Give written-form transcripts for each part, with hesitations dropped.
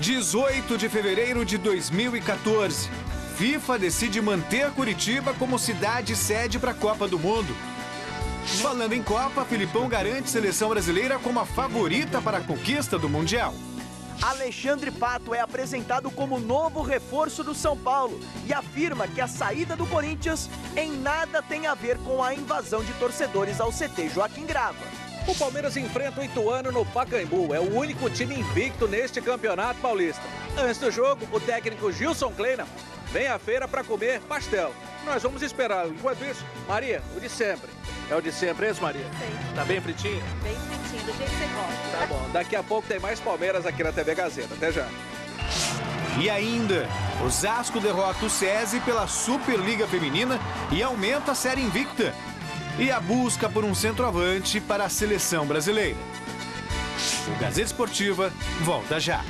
18 de fevereiro de 2014. FIFA decide manter Curitiba como cidade sede para a Copa do Mundo. Falando em Copa, Filipão garante seleção brasileira como a favorita para a conquista do Mundial. Alexandre Pato é apresentado como novo reforço do São Paulo e afirma que a saída do Corinthians em nada tem a ver com a invasão de torcedores ao CT Joaquim Grava. O Palmeiras enfrenta o Ituano no Pacaembu. É o único time invicto neste campeonato paulista. Antes do jogo, o técnico Gilson Kleina vem à feira para comer pastel. Nós vamos esperar. Enquanto isso, Maria, o de sempre. É o de sempre, esse, Maria? Sim. Tá bem fritinho? Bem fritinho, do jeito que você gosta. Tá bom. Daqui a pouco tem mais Palmeiras aqui na TV Gazeta. Até já. E ainda, Osasco derrota o SESI pela Superliga Feminina e aumenta a série invicta. E a busca por um centroavante para a seleção brasileira. O Gazeta Esportiva volta já.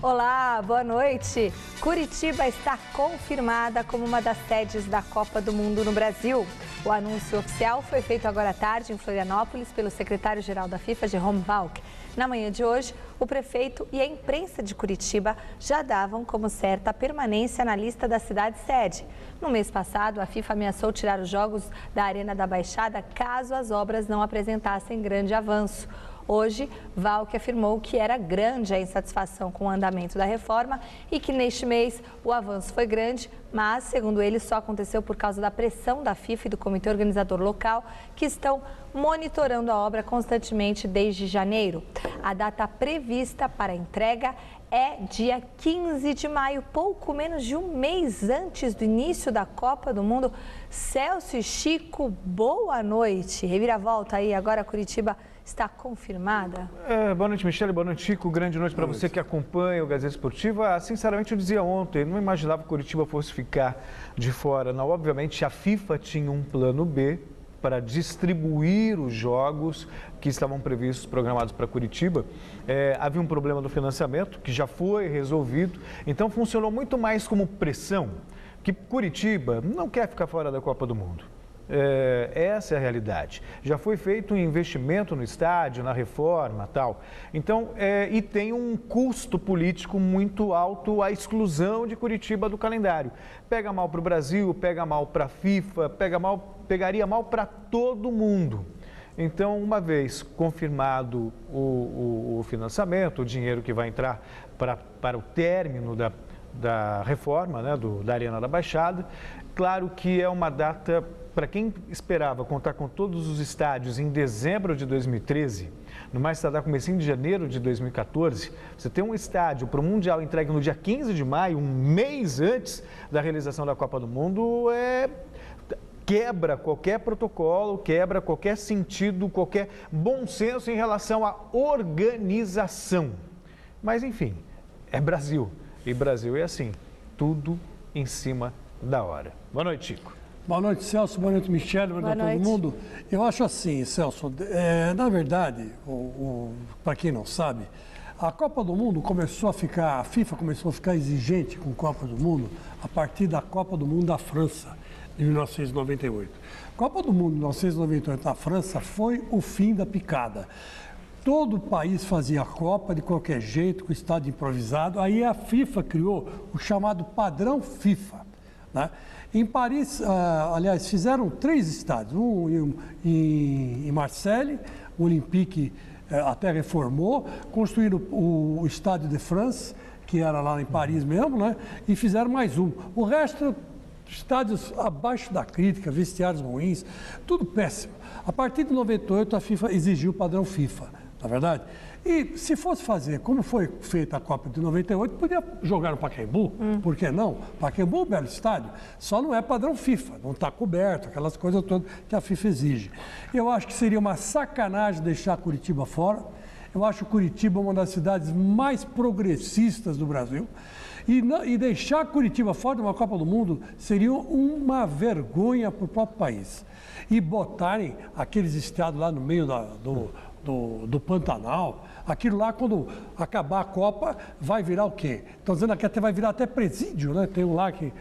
Olá, boa noite. Curitiba está confirmada como uma das sedes da Copa do Mundo no Brasil. O anúncio oficial foi feito agora à tarde em Florianópolis pelo secretário-geral da FIFA, Jerome Valk. Na manhã de hoje, o prefeito e a imprensa de Curitiba já davam como certa a permanência na lista da cidade sede. No mês passado, a FIFA ameaçou tirar os jogos da Arena da Baixada caso as obras não apresentassem grande avanço. Hoje, Valk afirmou que era grande a insatisfação com o andamento da reforma e que neste mês o avanço foi grande, mas, segundo ele, só aconteceu por causa da pressão da FIFA e do comitê organizador local, que estão monitorando a obra constantemente desde janeiro. A data prevista para a entrega é dia 15 de maio, pouco menos de um mês antes do início da Copa do Mundo. Celso e Chico, boa noite. Reviravolta aí, agora Curitiba está confirmada? Boa noite, Michele. Boa noite, Chico. Grande noite para você que acompanha o Gazeta Esportiva. Sinceramente, eu dizia ontem, não imaginava que Curitiba fosse ficar de fora. Não, obviamente, a FIFA tinha um plano B para distribuir os jogos que estavam previstos, programados para Curitiba. Havia um problema do financiamento, que já foi resolvido. Então, funcionou muito mais como pressão, que Curitiba não quer ficar fora da Copa do Mundo. Essa é a realidade. Já foi feito um investimento no estádio, na reforma, tal. Então, e tem um custo político muito alto a exclusão de Curitiba do calendário. Pega mal para o Brasil, pega mal para a FIFA, pegaria mal para todo mundo. Então, uma vez confirmado o financiamento, o dinheiro que vai entrar para o término da reforma, né, da Arena da Baixada, claro que é uma data. Para quem esperava contar com todos os estádios em dezembro de 2013, no mais tardar comecinho de janeiro de 2014, você tem um estádio para o Mundial entregue no dia 15 de maio, um mês antes da realização da Copa do Mundo, quebra qualquer protocolo, quebra qualquer sentido, qualquer bom senso em relação à organização. Mas, enfim, é Brasil. E Brasil é assim, tudo em cima da hora. Boa noite, Chico. Boa noite, Celso. Boa noite, Michele. Boa noite a todo mundo. Eu acho assim, Celso, na verdade, para quem não sabe, a Copa do Mundo a FIFA começou a ficar exigente com a Copa do Mundo a partir da Copa do Mundo da França, de 1998. A Copa do Mundo de 1998 na França foi o fim da picada. Todo o país fazia a Copa de qualquer jeito, com estádio improvisado. Aí a FIFA criou o chamado padrão FIFA, né? Em Paris, aliás, fizeram 3 estádios, um em Marseille, o Olympique até reformou, construíram o Estádio de France, que era lá em Paris mesmo, né? E fizeram mais um. O resto, estádios abaixo da crítica, vestiários ruins, tudo péssimo. A partir de 98, a FIFA exigiu o padrão FIFA, na verdade. E se fosse fazer como foi feita a Copa de 98, podia jogar no Pacaembu, por que não? Pacaembu é um belo estádio, só não é padrão FIFA, não está coberto, aquelas coisas todas que a FIFA exige. Eu acho que seria uma sacanagem deixar Curitiba fora. Eu acho Curitiba uma das cidades mais progressistas do Brasil. E deixar Curitiba fora de uma Copa do Mundo seria uma vergonha para o próprio país. E botarem aqueles estádios lá no meio do Pantanal. Aquilo lá, quando acabar a Copa, vai virar o quê? Estão dizendo que até vai virar até presídio, né? Tem um lá que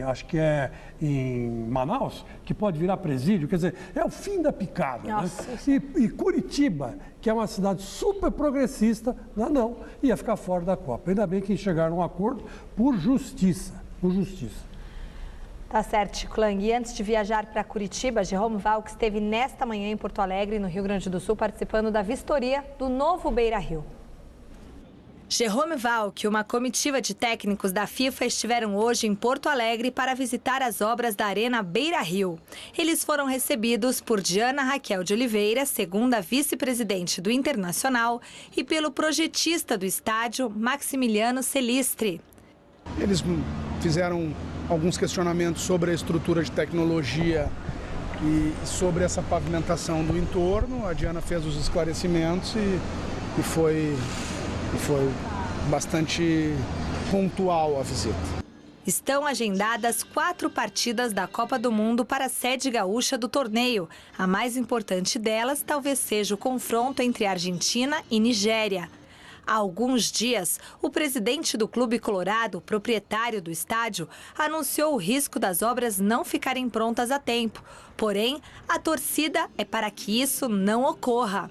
acho que é em Manaus, que pode virar presídio. Quer dizer, é o fim da picada. Nossa, né? E Curitiba, que é uma cidade super progressista, não, ia ficar fora da Copa. Ainda bem que chegaram a um acordo por justiça. Tá certo, Chico Lang. E antes de viajar para Curitiba, Jerome Valk esteve nesta manhã em Porto Alegre, no Rio Grande do Sul, participando da vistoria do novo Beira-Rio. Jerome Valk e uma comitiva de técnicos da FIFA estiveram hoje em Porto Alegre para visitar as obras da Arena Beira-Rio. Eles foram recebidos por Diana Raquel de Oliveira, segunda vice-presidente do Internacional, e pelo projetista do estádio, Maximiliano Celistre. Eles fizeram alguns questionamentos sobre a estrutura de tecnologia e sobre essa pavimentação do entorno. A Diana fez os esclarecimentos e foi bastante pontual a visita. Estão agendadas 4 partidas da Copa do Mundo para a sede gaúcha do torneio. A mais importante delas talvez seja o confronto entre Argentina e Nigéria. Há alguns dias, o presidente do Clube Colorado, proprietário do estádio, anunciou o risco das obras não ficarem prontas a tempo. Porém, a torcida é para que isso não ocorra.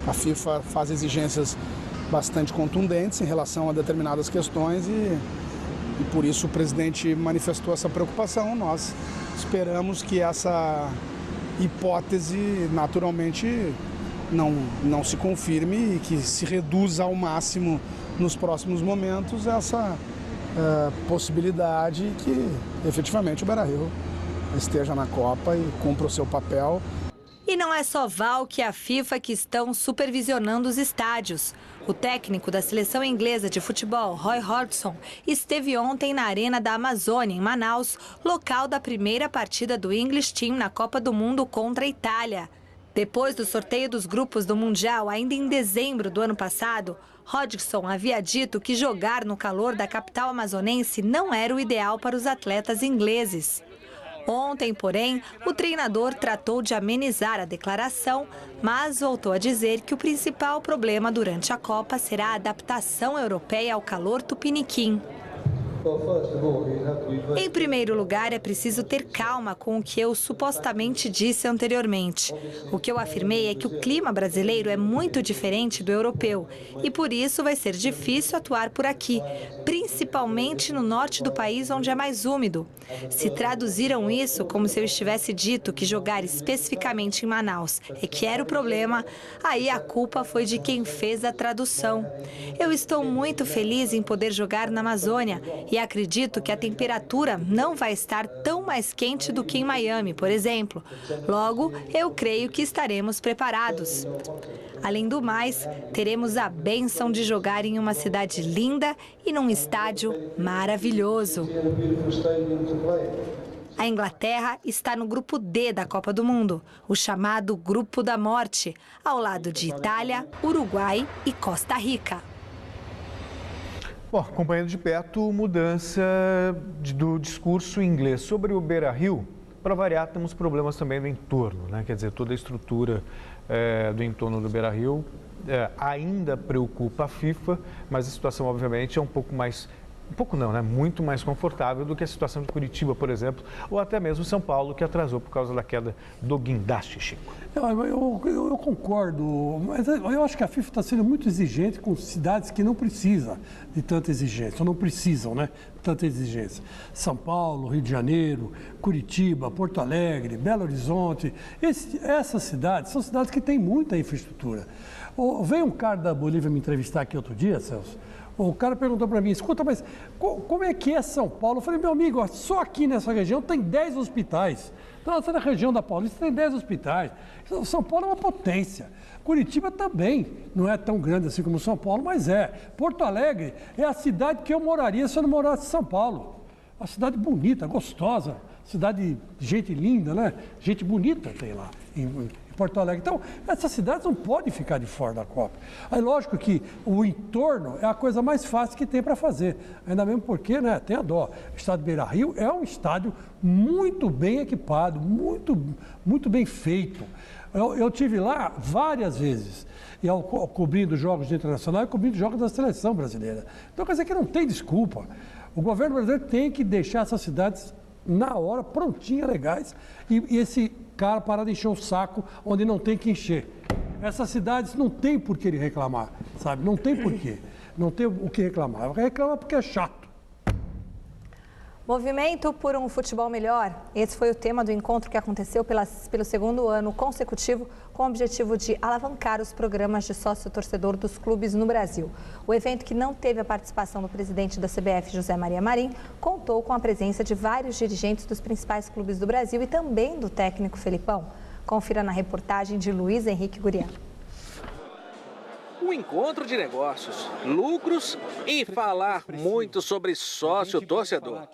A FIFA faz exigências bastante contundentes em relação a determinadas questões e por isso o presidente manifestou essa preocupação. Nós esperamos que essa hipótese naturalmente não se confirme e que se reduza ao máximo nos próximos momentos essa possibilidade que efetivamente o Beira-Rio esteja na Copa e cumpra o seu papel. E não é só Valk e a FIFA que estão supervisionando os estádios. O técnico da seleção inglesa de futebol, Roy Hodgson, esteve ontem na Arena da Amazônia, em Manaus, local da primeira partida do English Team na Copa do Mundo contra a Itália. Depois do sorteio dos grupos do Mundial, ainda em dezembro do ano passado, Hodgson havia dito que jogar no calor da capital amazonense não era o ideal para os atletas ingleses. Ontem, porém, o treinador tratou de amenizar a declaração, mas voltou a dizer que o principal problema durante a Copa será a adaptação europeia ao calor tupiniquim. Em primeiro lugar, é preciso ter calma com o que eu supostamente disse anteriormente. O que eu afirmei é que o clima brasileiro é muito diferente do europeu e por isso vai ser difícil atuar por aqui, principalmente no norte do país, onde é mais úmido. Se traduziram isso como se eu estivesse dito que jogar especificamente em Manaus é que era o problema, aí a culpa foi de quem fez a tradução. Eu estou muito feliz em poder jogar na Amazônia e acredito que a temperatura não vai estar tão mais quente do que em Miami, por exemplo. Logo, eu creio que estaremos preparados. Além do mais, teremos a bênção de jogar em uma cidade linda e num estádio maravilhoso. A Inglaterra está no grupo D da Copa do Mundo, o chamado Grupo da Morte, ao lado de Itália, Uruguai e Costa Rica. Bom, acompanhando de perto mudança do discurso inglês sobre o Beira-Rio. Para variar, temos problemas também no entorno, né? Quer dizer, toda a estrutura do entorno do Beira-Rio ainda preocupa a FIFA, mas a situação, obviamente, é muito mais confortável do que a situação de Curitiba, por exemplo, ou até mesmo São Paulo, que atrasou por causa da queda do guindaste, Chico. Eu concordo, mas eu acho que a FIFA está sendo muito exigente com cidades que não precisam de tanta exigência, ou não precisam, né, de tanta exigência. São Paulo, Rio de Janeiro, Curitiba, Porto Alegre, Belo Horizonte, essas cidades são cidades que têm muita infraestrutura. Veio um cara da Bolívia me entrevistar aqui outro dia, Celso. O cara perguntou para mim, escuta, mas como é que é São Paulo? Eu falei, meu amigo, só aqui nessa região tem 10 hospitais. Então, na região da Paulista tem 10 hospitais. São Paulo é uma potência. Curitiba também não é tão grande assim como São Paulo, mas é. Porto Alegre é a cidade que eu moraria se eu não morasse em São Paulo. Uma cidade bonita, gostosa, cidade de gente linda, né? Gente bonita tem lá. em Porto Alegre. Então, essas cidades não podem ficar de fora da Copa. É lógico que o entorno é a coisa mais fácil que tem para fazer. Ainda mesmo porque, né, tem a dó. O estádio Beira-Rio é um estádio muito bem equipado, muito bem feito. Eu tive lá várias vezes, e cobrindo jogos de internacional e cobrindo jogos da seleção brasileira. Então, quer dizer que não tem desculpa. O governo brasileiro tem que deixar essas cidades na hora, prontinhas, legais, e esse cara parar de encher o saco onde não tem que encher. Essas cidades não tem por que ele reclamar, sabe? Não tem por quê. Não tem o que reclamar. Reclama porque é chato. Movimento por um futebol melhor. Esse foi o tema do encontro que aconteceu pelo segundo ano consecutivo, com o objetivo de alavancar os programas de sócio-torcedor dos clubes no Brasil. O evento, que não teve a participação do presidente da CBF, José Maria Marim, contou com a presença de vários dirigentes dos principais clubes do Brasil e também do técnico Felipão. Confira na reportagem de Luiz Henrique Gurian. Um encontro de negócios, lucros e falar muito sobre sócio-torcedor.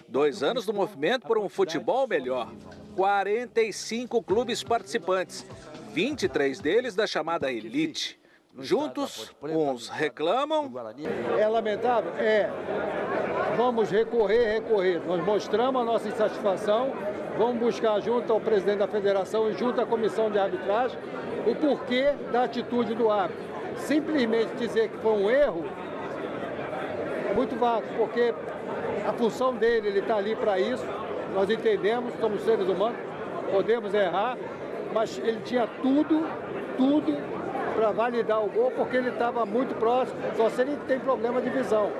2 anos do movimento por um futebol melhor. 45 clubes participantes, 23 deles da chamada elite. Juntos, uns reclamam. É lamentável? É. Vamos recorrer. Nós mostramos a nossa insatisfação. Vamos buscar junto ao presidente da federação e junto à comissão de arbitragem o porquê da atitude do árbitro. Simplesmente dizer que foi um erro, muito vago, porque a função dele, ele está ali para isso, nós entendemos, somos seres humanos, podemos errar, mas ele tinha tudo para validar o gol, porque ele estava muito próximo, só se ele tem problema de visão.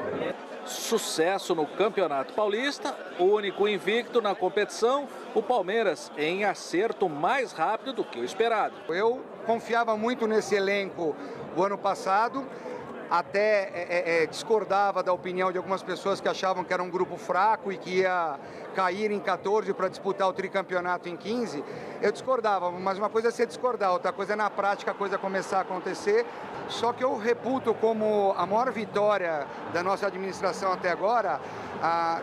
Sucesso no Campeonato Paulista, único invicto na competição, o Palmeiras em acerto mais rápido do que o esperado. Eu confiava muito nesse elenco o ano passado, até discordava da opinião de algumas pessoas que achavam que era um grupo fraco e que ia cair em 14 para disputar o tricampeonato em 15. Eu discordava, mas uma coisa é você discordar, outra coisa é na prática a coisa começar a acontecer. Só que eu reputo como a maior vitória da nossa administração até agora,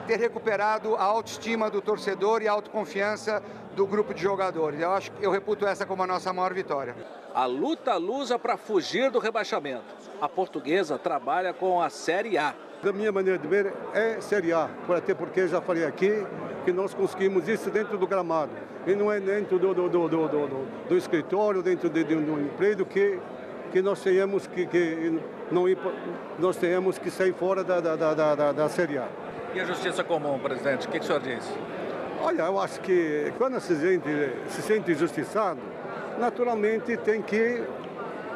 ter recuperado a autoestima do torcedor e a autoconfiança do grupo de jogadores. Eu reputo essa como a nossa maior vitória. A luta lusa para fugir do rebaixamento. A Portuguesa trabalha com a Série A. Da minha maneira de ver, é Série A, até porque já falei aqui que nós conseguimos isso dentro do gramado. E não é dentro do escritório, dentro do emprego que nós tenhamos que sair fora da Série A. E a justiça comum, presidente, o que o senhor diz? Olha, eu acho que quando se sente injustiçado, naturalmente tem que ir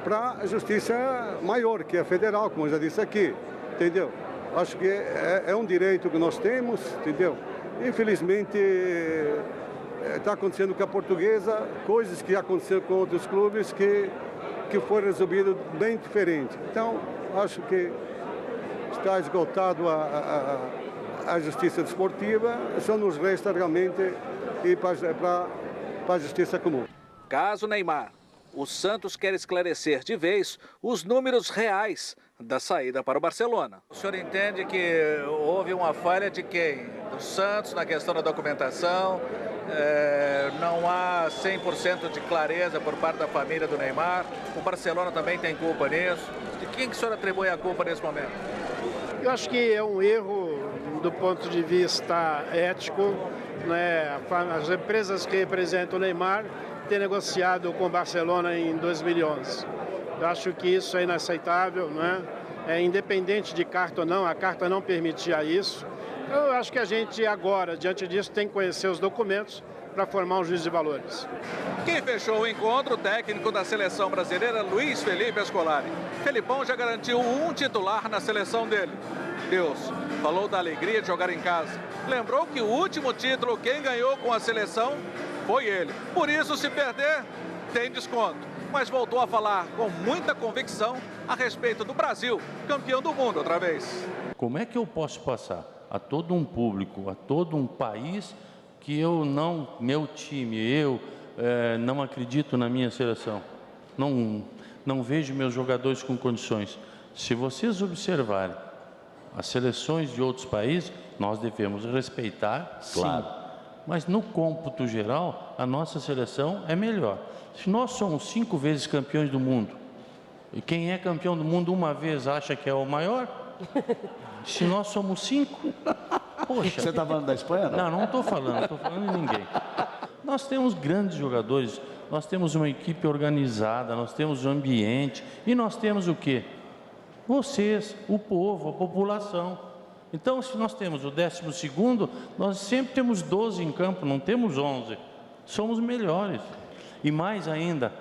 para a justiça maior, que é a federal, como eu já disse aqui, entendeu? Acho que é um direito que nós temos, entendeu? Infelizmente, está acontecendo com a Portuguesa, coisas que aconteceram com outros clubes que foi resolvido bem diferente. Então, acho que está esgotado a justiça desportiva, só nos resta realmente ir para a justiça comum. Caso Neymar, o Santos quer esclarecer de vez os números reais da saída para o Barcelona. O senhor entende que houve uma falha de quem? Do Santos na questão da documentação? Não há 100% de clareza por parte da família do Neymar. O Barcelona também tem culpa nisso. De quem que o senhor atribui a culpa nesse momento? Eu acho que é um erro do ponto de vista ético, né? As empresas que representam o Neymar têm negociado com o Barcelona em 2011. Eu acho que isso é inaceitável, né? Independente de carta ou não, a carta não permitia isso. Eu acho que a gente agora, diante disso, tem que conhecer os documentos para formar um juízo de valores. Quem fechou o encontro, o técnico da seleção brasileira, Luiz Felipe Scolari. Felipão já garantiu um titular na seleção dele. Deus, falou da alegria de jogar em casa. Lembrou que o último título, quem ganhou com a seleção, foi ele. Por isso, se perder, tem desconto. Mas voltou a falar com muita convicção a respeito do Brasil, campeão do mundo outra vez. Como é que eu posso passar a todo um público, a todo um país, que meu time, não acredito na minha seleção? Não vejo meus jogadores com condições. Se vocês observarem as seleções de outros países, nós devemos respeitar, sim. Claro. Mas no cômputo geral, a nossa seleção é melhor. Se nós somos 5 vezes campeões do mundo, e quem é campeão do mundo uma vez acha que é o maior, se nós somos 5, poxa... Você está falando da Espanha? Não estou falando de ninguém. Nós temos grandes jogadores, nós temos uma equipe organizada, nós temos um ambiente, e nós temos o quê? Vocês, o povo, a população. Então, se nós temos o 12º, nós sempre temos 12 em campo, não temos 11. Somos melhores. E mais ainda,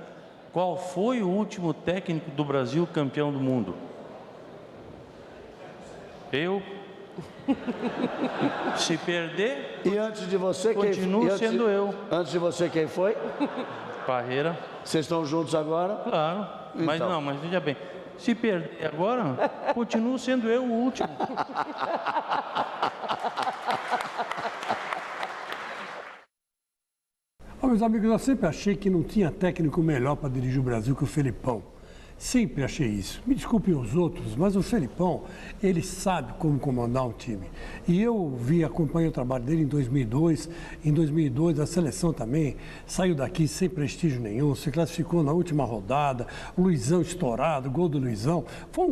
qual foi o último técnico do Brasil campeão do mundo? Eu. Se perder, e antes de você, continuo sendo eu. Antes de você, quem foi? Parreira. Vocês estão juntos agora? Claro. Então. Mas veja bem, se perder agora, continuo sendo eu o último. Meus amigos, eu sempre achei que não tinha técnico melhor para dirigir o Brasil que o Felipão. Sempre achei isso. Me desculpem os outros, mas o Felipão, ele sabe como comandar um time. E eu acompanhei o trabalho dele em 2002. Em 2002, a seleção também saiu daqui sem prestígio nenhum, se classificou na última rodada, o Luizão estourado, gol do Luizão. Foi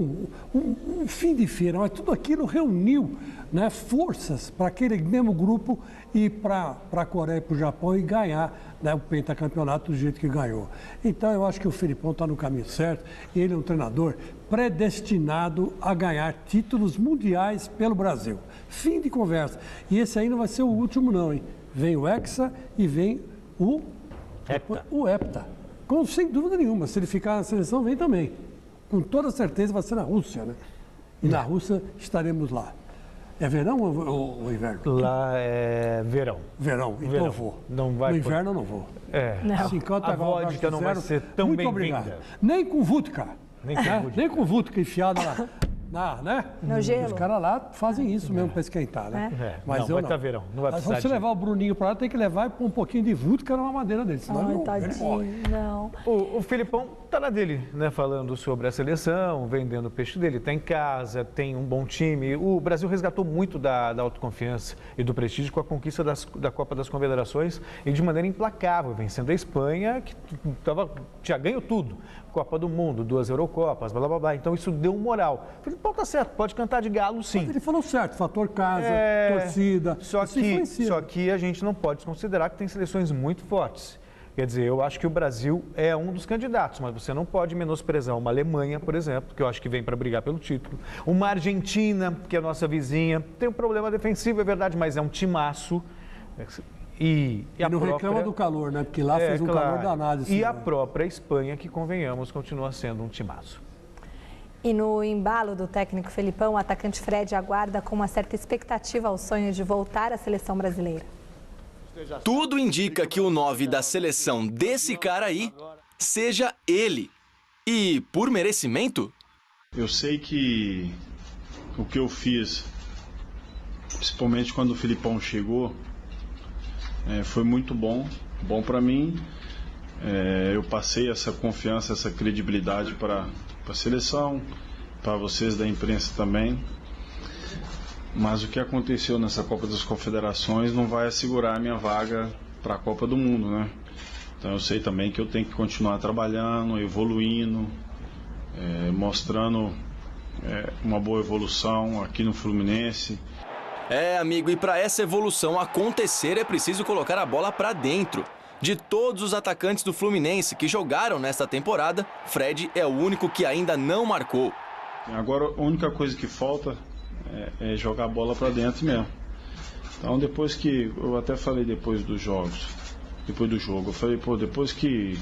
um fim de feira, mas tudo aquilo reuniu, né, forças para aquele mesmo grupo ir para a Coreia e para o Japão e ganhar, né, o pentacampeonato do jeito que ganhou. Então, eu acho que o Felipão está no caminho certo. Ele é um treinador predestinado a ganhar títulos mundiais pelo Brasil. Fim de conversa. E esse aí não vai ser o último não, hein? Vem o Hexa e vem o Hepta. Sem dúvida nenhuma, se ele ficar na seleção, vem também. Com toda certeza vai ser na Rússia, né? E na Rússia estaremos lá. É verão ou inverno? Lá é verão. Verão, então eu vou. Não vai no inverno eu não vou. Não. 50 a vodka não vai ser tão bem-vinda. Nem com vodka. Nem com vodka enfiada lá, né? No gelo. Os caras lá fazem isso mesmo para esquentar, né? Mas não, vai estar verão. Não vai precisar. Mas se você levar o Bruninho para lá, tem que levar e pôr um pouquinho de vodka numa madeira dele. Senão não. O Felipão está na dele, né? Falando sobre a seleção, vendendo o peixe dele. Está em casa, tem um bom time. O Brasil resgatou muito da autoconfiança e do prestígio com a conquista da Copa das Confederações e de maneira implacável, vencendo a Espanha, que tinha ganho tudo. Copa do Mundo, 2 Eurocopas, blá, blá, blá. Então isso deu um moral. O Felipão tá certo, pode cantar de galo, sim. Ele falou certo, fator casa, torcida. Só que a gente não pode considerar que tem seleções muito fortes. Quer dizer, eu acho que o Brasil é um dos candidatos, mas você não pode menosprezar uma Alemanha, por exemplo, que eu acho que vem para brigar pelo título. Uma Argentina, que é a nossa vizinha, tem um problema defensivo, é verdade, mas é um timaço. E não reclama do calor, né? Porque lá fez um calor danado. E a própria Espanha, que convenhamos, continua sendo um timaço. E no embalo do técnico Felipão, o atacante Fred aguarda com uma certa expectativa o sonho de voltar à seleção brasileira. Tudo indica que o 9 da seleção desse cara aí seja ele. E por merecimento? Eu sei que o que eu fiz, principalmente quando o Felipão chegou, foi muito bom para mim. Eu passei essa confiança, essa credibilidade para a seleção, para vocês da imprensa também. Mas o que aconteceu nessa Copa das Confederações não vai assegurar a minha vaga para a Copa do Mundo, né? Então eu sei também que eu tenho que continuar trabalhando, evoluindo, mostrando uma boa evolução aqui no Fluminense. Amigo, e para essa evolução acontecer é preciso colocar a bola para dentro. De todos os atacantes do Fluminense que jogaram nesta temporada, Fred é o único que ainda não marcou. Agora a única coisa que falta é jogar a bola para dentro mesmo. Então depois que, eu até falei depois do jogo, eu falei, depois que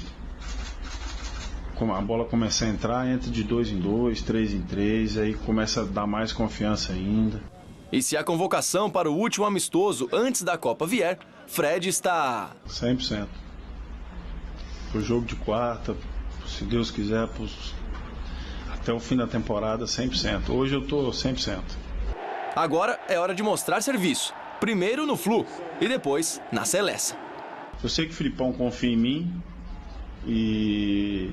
a bola começar a entrar, entra de 2 em 2, 3 em 3, aí começa a dar mais confiança ainda. E se a convocação para o último amistoso antes da Copa vier, Fred está... 100%. Pro jogo de quarta, se Deus quiser, até o fim da temporada, 100%. Hoje eu tô 100%. Agora é hora de mostrar serviço. Primeiro no Flu e depois na Seleção. Eu sei que o Felipão confia em mim e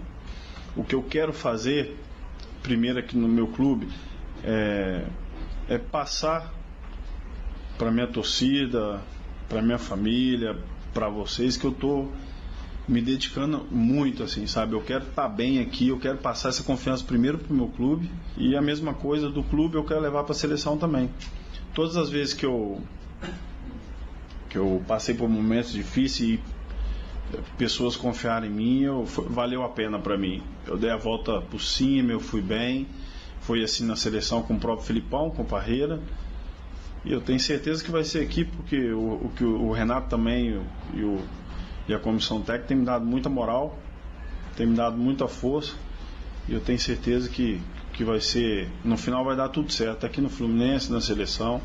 o que eu quero fazer, primeiro aqui no meu clube, é passar para minha torcida, para minha família, para vocês, que eu tô me dedicando muito, assim, sabe? Eu quero estar bem aqui, eu quero passar essa confiança primeiro pro meu clube e a mesma coisa do clube eu quero levar para a seleção também. Todas as vezes que eu passei por momentos difíceis e pessoas confiaram em mim, valeu a pena para mim. Eu dei a volta por cima, eu fui bem, foi assim na seleção com o próprio Filipão, com o Parreira, e eu tenho certeza que vai ser aqui, porque o Renato também e a comissão técnica tem me dado muita moral, tem me dado muita força, e eu tenho certeza que vai ser, no final vai dar tudo certo, aqui no Fluminense, na seleção.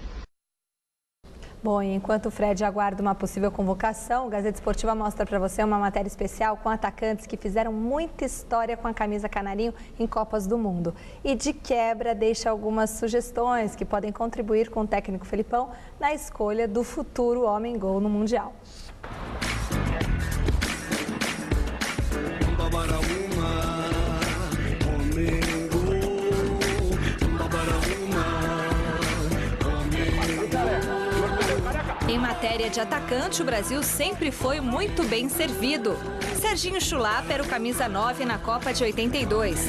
Bom, enquanto o Fred aguarda uma possível convocação, o Gazeta Esportiva mostra para você uma matéria especial com atacantes que fizeram muita história com a camisa canarinho em Copas do Mundo. E de quebra deixa algumas sugestões que podem contribuir com o técnico Felipão na escolha do futuro homem-gol no Mundial. Em matéria de atacante, o Brasil sempre foi muito bem servido. Serginho Chulapa era o camisa 9 na Copa de 82.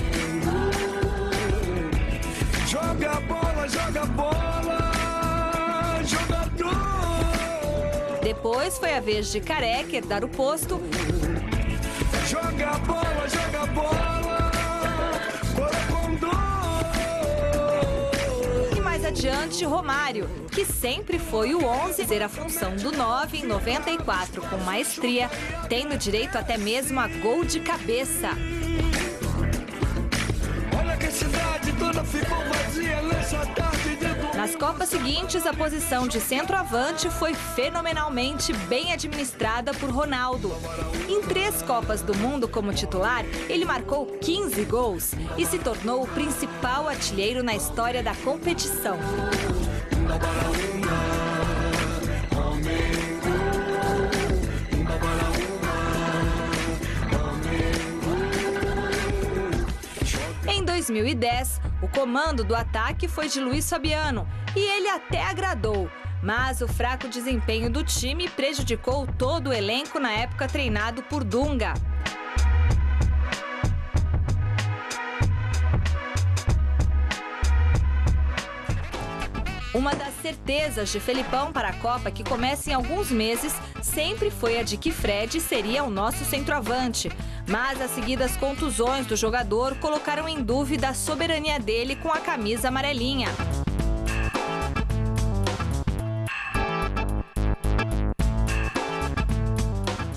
Joga bola, jogador! Depois foi a vez de Careca herdar o posto. Joga bola, mais adiante, Romário, que sempre foi o 11, ter a função do 9 em 94 com maestria, tendo direito até mesmo a gol de cabeça. Olha que a cidade toda ficou vazia nessa tarde de... Nas Copas seguintes, a posição de centroavante foi fenomenalmente bem administrada por Ronaldo. Em 3 Copas do Mundo como titular, ele marcou 15 gols e se tornou o principal artilheiro na história da competição. Em 2010, o comando do ataque foi de Luiz Fabiano e ele até agradou, mas o fraco desempenho do time prejudicou todo o elenco na época treinado por Dunga. Uma das certezas de Felipão para a Copa, que começa em alguns meses, sempre foi a de que Fred seria o nosso centroavante. Mas as seguidas contusões do jogador colocaram em dúvida a soberania dele com a camisa amarelinha.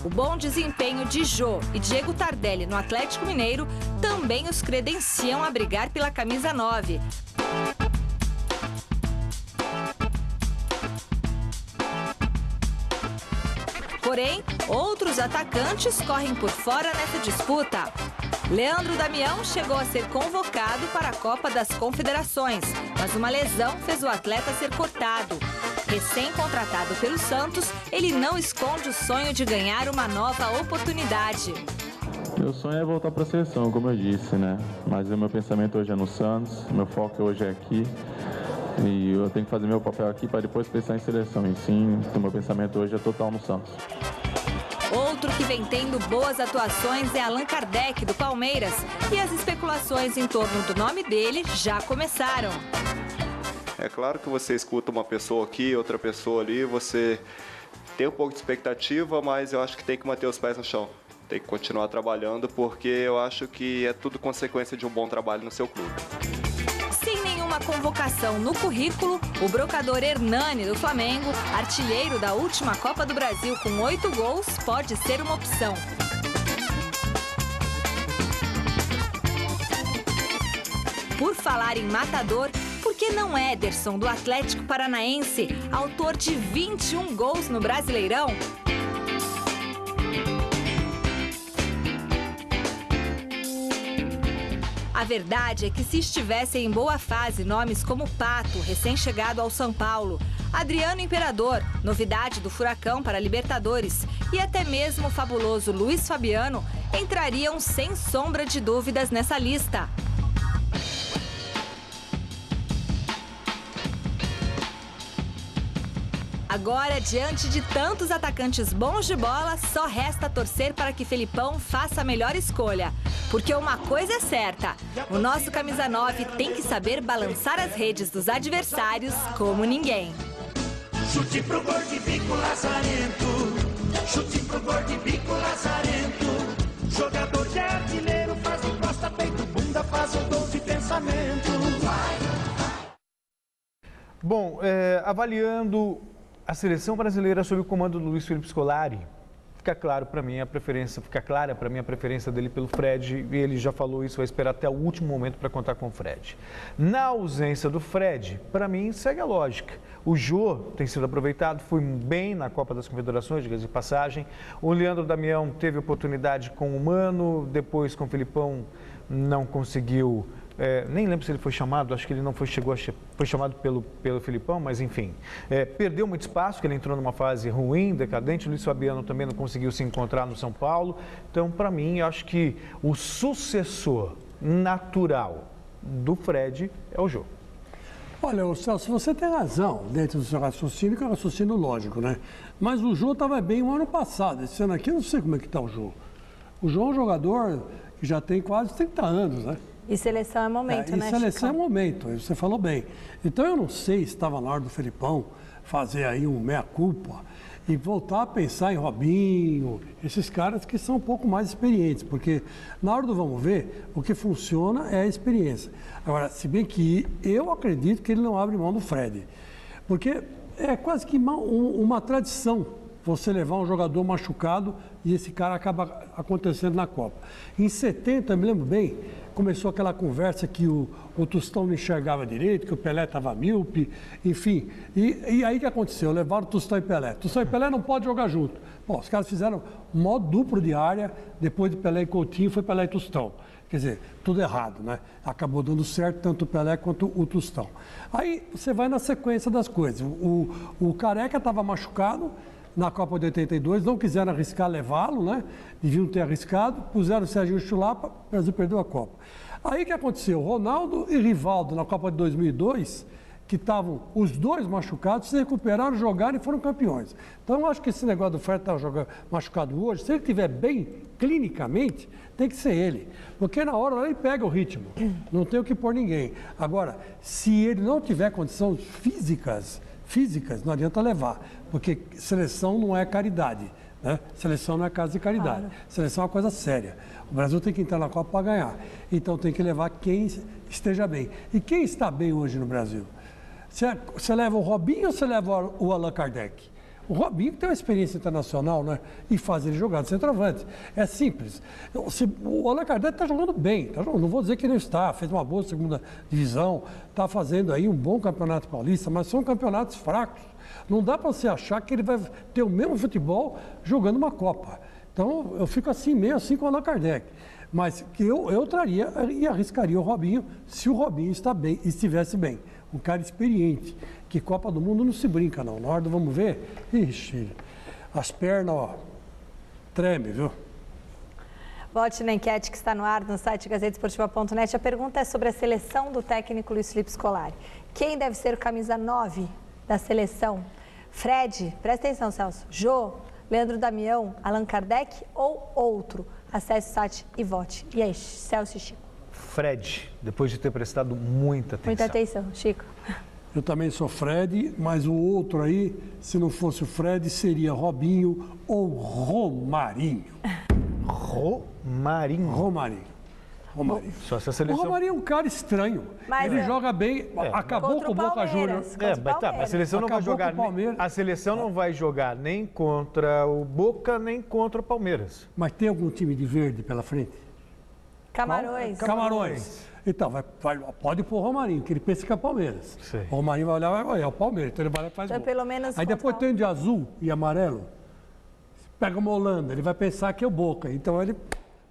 O bom desempenho de Jô e Diego Tardelli no Atlético Mineiro também os credenciam a brigar pela camisa 9. Porém, outros atacantes correm por fora nessa disputa. Leandro Damião chegou a ser convocado para a Copa das Confederações, mas uma lesão fez o atleta ser cortado. Recém-contratado pelo Santos, ele não esconde o sonho de ganhar uma nova oportunidade. Meu sonho é voltar para a seleção, como eu disse, né? Mas o meu pensamento hoje é no Santos, meu foco hoje é aqui. E eu tenho que fazer meu papel aqui para depois pensar em seleção. E sim, o meu pensamento hoje é total no Santos. Outro que vem tendo boas atuações é Allan Kardec, do Palmeiras. E as especulações em torno do nome dele já começaram. É claro que você escuta uma pessoa aqui, outra pessoa ali, você tem um pouco de expectativa, mas eu acho que tem que manter os pés no chão. Tem que continuar trabalhando, porque eu acho que é tudo consequência de um bom trabalho no seu clube. Sem nenhuma convocação no currículo, o brocador Hernani, do Flamengo, artilheiro da última Copa do Brasil com 8 gols, pode ser uma opção. Por falar em matador, por que não Ederson, do Atlético Paranaense, autor de 21 gols no Brasileirão? A verdade é que se estivessem em boa fase nomes como Pato, recém-chegado ao São Paulo, Adriano Imperador, novidade do Furacão para Libertadores, e até mesmo o fabuloso Luiz Fabiano, entrariam sem sombra de dúvidas nessa lista. Agora, diante de tantos atacantes bons de bola, só resta torcer para que Felipão faça a melhor escolha. Porque uma coisa é certa, o nosso camisa 9 tem que saber balançar as redes dos adversários como ninguém. Chute pro gol de bico lazarento, chute pro gol de bico lazarento, jogador de artilheiro faz de costa, peito, bunda, faz um gol de pensamento. Bom, avaliando a seleção brasileira sob o comando do Luiz Felipe Scolari, fica clara para mim a preferência dele pelo Fred, e ele já falou isso, vai esperar até o último momento para contar com o Fred. Na ausência do Fred, para mim segue a lógica. O Jô tem sido aproveitado, foi bem na Copa das Confederações, diga-se de passagem. O Leandro Damião teve oportunidade com o Mano, depois com o Felipão não conseguiu. Nem lembro se ele foi chamado, acho que ele não foi, foi chamado pelo Felipão, mas enfim. Perdeu muito espaço, que ele entrou numa fase ruim, decadente. O Luiz Fabiano também não conseguiu se encontrar no São Paulo. Então, para mim, acho que o sucessor natural do Fred é o Jô. Olha, Celso, você tem razão dentro do seu raciocínio, que é um raciocínio lógico, né? Mas o Jô estava bem o ano passado. Esse ano aqui eu não sei como é que está o Jô. O Jô é um jogador que já tem quase 30 anos, né? E seleção é momento, né, seleção Chico? é momento, você falou bem. Então eu não sei se estava na hora do Felipão fazer aí um meia-culpa e voltar a pensar em Robinho, esses caras que são um pouco mais experientes, porque na hora do vamos ver, o que funciona é a experiência. Agora, se bem que eu acredito que ele não abre mão do Fred, porque é quase que uma tradição você levar um jogador machucado e esse cara acaba acontecendo na Copa. Em 70, eu me lembro bem, começou aquela conversa que o Tostão não enxergava direito, que o Pelé estava míope, enfim. E aí o que aconteceu? Levaram o Tostão e Pelé. Tostão e Pelé não pode jogar junto. Bom, os caras fizeram modo duplo de área, depois de Pelé e Coutinho, foi Pelé e Tostão. Quer dizer, tudo errado, né? Acabou dando certo tanto o Pelé quanto o Tostão. Aí você vai na sequência das coisas. O Careca estava machucado na Copa de 82, não quiseram arriscar levá-lo, né? Deviam ter arriscado, puseram o Serginho Chulapa, o Brasil perdeu a Copa. Aí o que aconteceu? Ronaldo e Rivaldo, na Copa de 2002, que estavam os dois machucados, se recuperaram, jogaram e foram campeões. Então eu acho que esse negócio do Fred estar machucado hoje, se ele estiver bem clinicamente, tem que ser ele. Porque na hora ele pega o ritmo, não tem o que pôr ninguém. Agora, se ele não tiver condições físicas, não adianta levar, porque seleção não é caridade, né? Seleção não é casa de caridade, claro. Seleção é uma coisa séria. O Brasil tem que entrar na Copa para ganhar, então tem que levar quem esteja bem. E quem está bem hoje no Brasil? Você leva o Robinho ou você leva o Allan Kardec? O Robinho tem uma experiência internacional, né? E faz ele jogar de centroavante. É simples. O Allan Kardec está jogando bem. Não vou dizer que não está. Fez uma boa segunda divisão. Está fazendo aí um bom campeonato paulista, mas são campeonatos fracos. Não dá para você achar que ele vai ter o mesmo futebol jogando uma Copa. Então, eu fico assim, meio assim com o Allan Kardec. Mas que eu traria e arriscaria o Robinho se o Robinho estivesse bem. Um cara experiente, que Copa do Mundo não se brinca não. Na hora do vamos ver, ixi, as pernas, ó, treme, viu? Vote na enquete que está no ar no site gazetesportiva.net. A pergunta é sobre a seleção do técnico Luiz Felipe Scolari. Quem deve ser o camisa 9 da seleção? Fred, presta atenção, Celso, Jô, Leandro Damião, Allan Kardec ou outro? Acesse o site e vote. E aí, Celso e Chico? Fred, depois de ter prestado muita atenção. Muita atenção, Chico. Eu também sou Fred, mas o outro aí, se não fosse o Fred, seria Robinho ou Romarinho. Romarinho. Só essa seleção... O Romarinho é um cara estranho. Mas ele joga bem, acabou com o Boca Juniors. A seleção não vai jogar. A seleção não vai jogar nem contra o Boca, nem contra o Palmeiras. Mas tem algum time de verde pela frente? Camarões. Então, pode pôr o Romarinho, que ele pensa que é o Palmeiras. Sim. O Romarinho vai olhar e vai olhar, é o Palmeiras. Então ele vai lá e faz gol. Pelo menos aí depois tem de azul e amarelo. Pega uma Holanda, ele vai pensar que é o Boca. Então ele,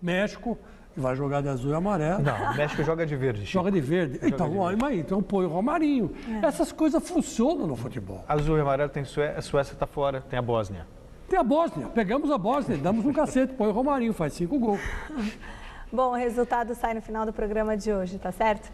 México, vai jogar de azul e amarelo. Não, o México joga de verde. Joga de verde. Então põe o Romarinho. Essas coisas funcionam no futebol. Azul e amarelo tem a Suécia está fora, tem a Bósnia. Tem a Bósnia. Pegamos a Bósnia, damos um cacete, põe o Romarinho, faz 5 gols. Bom, o resultado sai no final do programa de hoje, tá certo?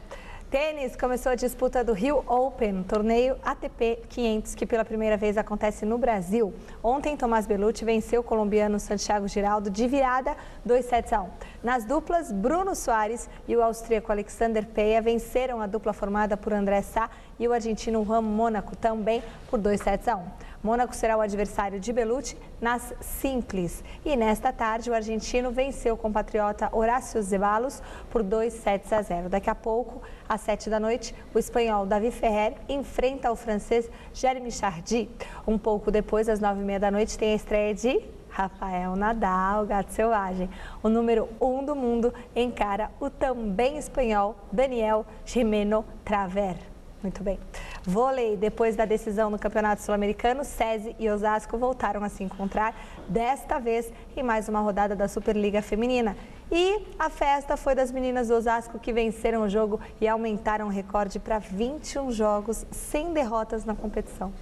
Tênis, começou a disputa do Rio Open, torneio ATP 500, que pela primeira vez acontece no Brasil. Ontem, Tomás Bellucci venceu o colombiano Santiago Giraldo de virada 2-1. Nas duplas, Bruno Soares e o austríaco Alexander Peia venceram a dupla formada por André Sá e o argentino Juan Mónaco, também por 2-1. Mônaco será o adversário de Bellucci nas simples. E nesta tarde, o argentino venceu o compatriota Horácio Zeballos por 2-0. Daqui a pouco, às 7 da noite, o espanhol Davi Ferrer enfrenta o francês Jeremy Chardy. Um pouco depois, às 9h30 da noite, tem a estreia de Rafael Nadal, gato selvagem. O número 1 do mundo encara o também espanhol Daniel Gimeno Traver. Muito bem. Vôlei, depois da decisão no Campeonato Sul-Americano, SESI e Osasco voltaram a se encontrar, desta vez em mais uma rodada da Superliga Feminina. E a festa foi das meninas do Osasco que venceram o jogo e aumentaram o recorde para 21 jogos sem derrotas na competição.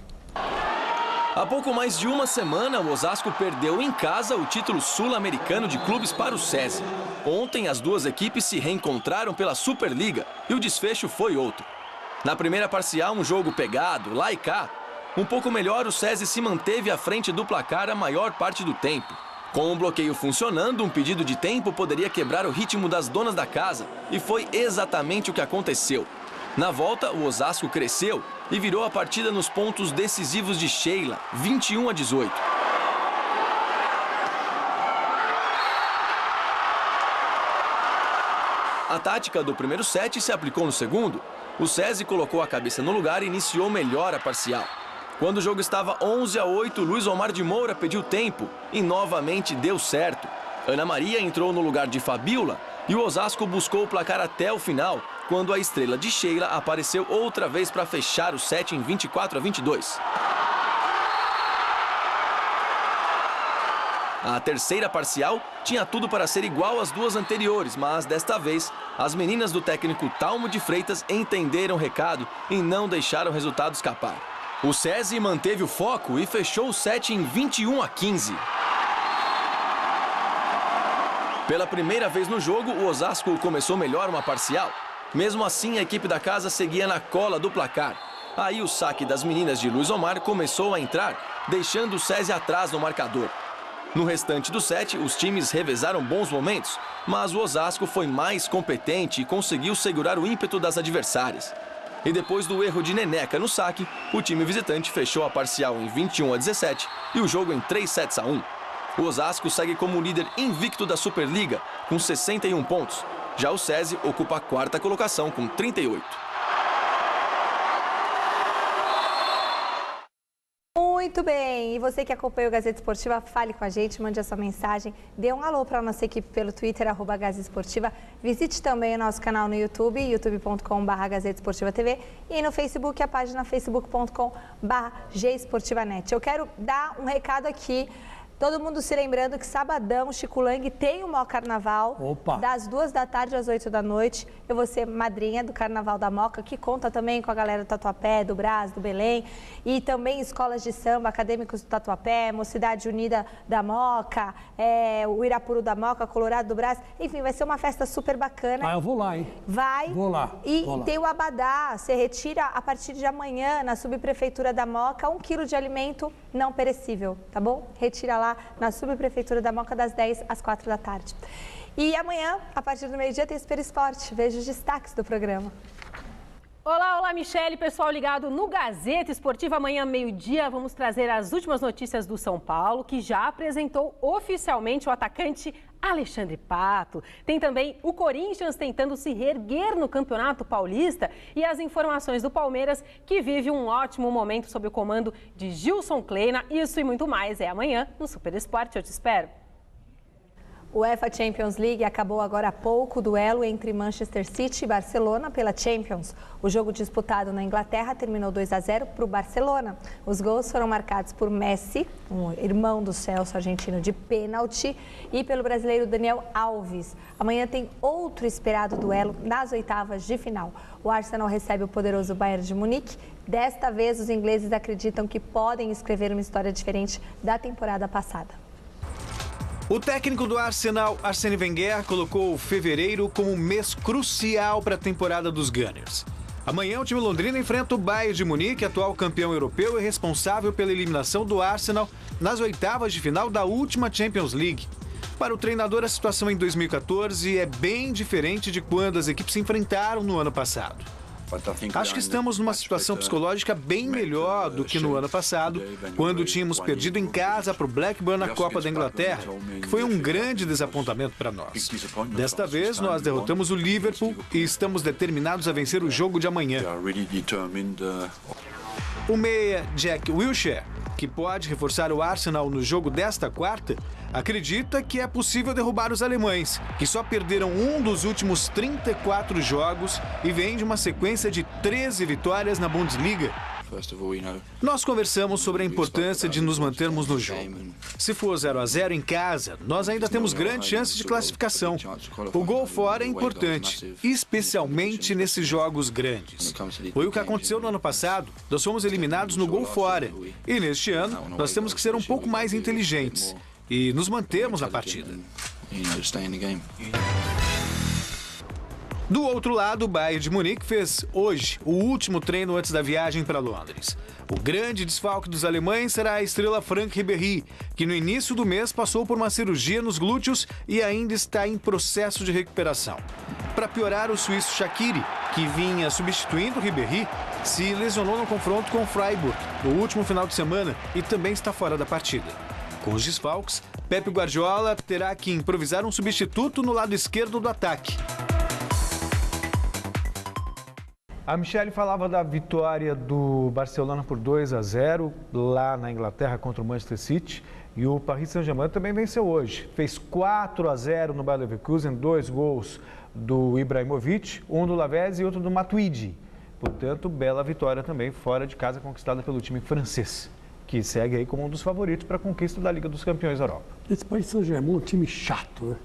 Há pouco mais de uma semana, o Osasco perdeu em casa o título sul-americano de clubes para o SESI. Ontem, as duas equipes se reencontraram pela Superliga e o desfecho foi outro. Na primeira parcial, um jogo pegado, lá e cá. Um pouco melhor, o SESI se manteve à frente do placar a maior parte do tempo. Com o bloqueio funcionando, um pedido de tempo poderia quebrar o ritmo das donas da casa. E foi exatamente o que aconteceu. Na volta, o Osasco cresceu e virou a partida nos pontos decisivos de Sheila, 21-18. A tática do primeiro set se aplicou no segundo. O SESI colocou a cabeça no lugar e iniciou melhor a parcial. Quando o jogo estava 11-8, Luiz Omar de Moura pediu tempo e novamente deu certo. Ana Maria entrou no lugar de Fabiola e o Osasco buscou o placar até o final, quando a estrela de Sheila apareceu outra vez para fechar o set em 24-22. A terceira parcial tinha tudo para ser igual às duas anteriores, mas desta vez as meninas do técnico Talmo de Freitas entenderam o recado e não deixaram o resultado escapar. O SESI manteve o foco e fechou o set em 21-15. Pela primeira vez no jogo, o Osasco começou melhor uma parcial. Mesmo assim, a equipe da casa seguia na cola do placar. Aí o saque das meninas de Luiz Omar começou a entrar, deixando o SESI atrás no marcador. No restante do set, os times revezaram bons momentos, mas o Osasco foi mais competente e conseguiu segurar o ímpeto das adversárias. E depois do erro de Neneca no saque, o time visitante fechou a parcial em 21-17 e o jogo em 3-1. O Osasco segue como líder invicto da Superliga, com 61 pontos. Já o SESI ocupa a quarta colocação com 38. Muito bem, e você que acompanha o Gazeta Esportiva, fale com a gente, mande a sua mensagem, dê um alô para a nossa equipe pelo Twitter, @Gazeta Esportiva. Visite também o nosso canal no YouTube, youtube.com/GazetaEsportiva.tv e no Facebook, a página facebook.com/GEsportivanet. Eu quero dar um recado aqui. Todo mundo se lembrando que sabadão, Chico Lang tem o Mó Carnaval. Opa. Das 2 da tarde às 8 da noite. Eu vou ser madrinha do Carnaval da Moca, que conta também com a galera do Tatuapé, do Brás, do Belém. E também escolas de samba, acadêmicos do Tatuapé, Mocidade Unida da Moca, o Irapuru da Moca, Colorado do Brás. Enfim, vai ser uma festa super bacana. Ah, eu vou lá, hein? Vai. Vou lá. E vou lá. tem o Abadá. Você retira a partir de amanhã na subprefeitura da Moca 1 quilo de alimento não perecível, tá bom? Retira lá na subprefeitura da Moca das 10 às 4 da tarde. E amanhã, a partir do meio-dia, tem Super Esporte. Veja os destaques do programa. Olá, olá, Michele, pessoal ligado no Gazeta Esportiva. Amanhã, meio-dia, vamos trazer as últimas notícias do São Paulo, que já apresentou oficialmente o atacante Alexandre Pato. Tem também o Corinthians tentando se reerguer no Campeonato Paulista e as informações do Palmeiras, que vive um ótimo momento sob o comando de Gilson Kleina. Isso e muito mais é amanhã no Super Esporte. Eu te espero. O UEFA Champions League acabou agora há pouco o duelo entre Manchester City e Barcelona pela Champions. O jogo disputado na Inglaterra terminou 2-0 para o Barcelona. Os gols foram marcados por Messi, um irmão do Celso argentino, de pênalti, e pelo brasileiro Daniel Alves. Amanhã tem outro esperado duelo nas oitavas de final. O Arsenal recebe o poderoso Bayern de Munique. Desta vez, os ingleses acreditam que podem escrever uma história diferente da temporada passada. O técnico do Arsenal, Arsène Wenger, colocou fevereiro como um mês crucial para a temporada dos Gunners. Amanhã o time londrino enfrenta o Bayern de Munique, atual campeão europeu e responsável pela eliminação do Arsenal nas oitavas de final da última Champions League. Para o treinador, a situação em 2014 é bem diferente de quando as equipes se enfrentaram no ano passado. Acho que estamos numa situação psicológica bem melhor do que no ano passado, quando tínhamos perdido em casa para o Blackburn na Copa da Inglaterra, que foi um grande desapontamento para nós. Desta vez, nós derrotamos o Liverpool e estamos determinados a vencer o jogo de amanhã. O meia Jack Wilshere, que pode reforçar o Arsenal no jogo desta quarta, acredita que é possível derrubar os alemães, que só perderam um dos últimos 34 jogos e vem de uma sequência de 13 vitórias na Bundesliga. Nós conversamos sobre a importância de nos mantermos no jogo. Se for 0-0 em casa, nós ainda temos grandes chances de classificação. O gol fora é importante, especialmente nesses jogos grandes. Foi o que aconteceu no ano passado. Nós fomos eliminados no gol fora. E neste ano, nós temos que ser um pouco mais inteligentes e nos mantermos na partida. Do outro lado, o Bayern de Munique fez hoje o último treino antes da viagem para Londres. O grande desfalque dos alemães será a estrela Franck Ribéry, que no início do mês passou por uma cirurgia nos glúteos e ainda está em processo de recuperação. Para piorar, o suíço Shaqiri, que vinha substituindo Ribéry, se lesionou no confronto com o Freiburg no último final de semana e também está fora da partida. Com os desfalques, Pep Guardiola terá que improvisar um substituto no lado esquerdo do ataque. A Michele falava da vitória do Barcelona por 2-0 lá na Inglaterra contra o Manchester City. E o Paris Saint-Germain também venceu hoje. Fez 4-0 no Bayer Leverkusen, 2 gols do Ibrahimovic, um do Lavezzi e outro do Matuidi. Portanto, bela vitória também fora de casa conquistada pelo time francês, que segue aí como um dos favoritos para a conquista da Liga dos Campeões da Europa. Esse Paris Saint-Germain é um time chato, né?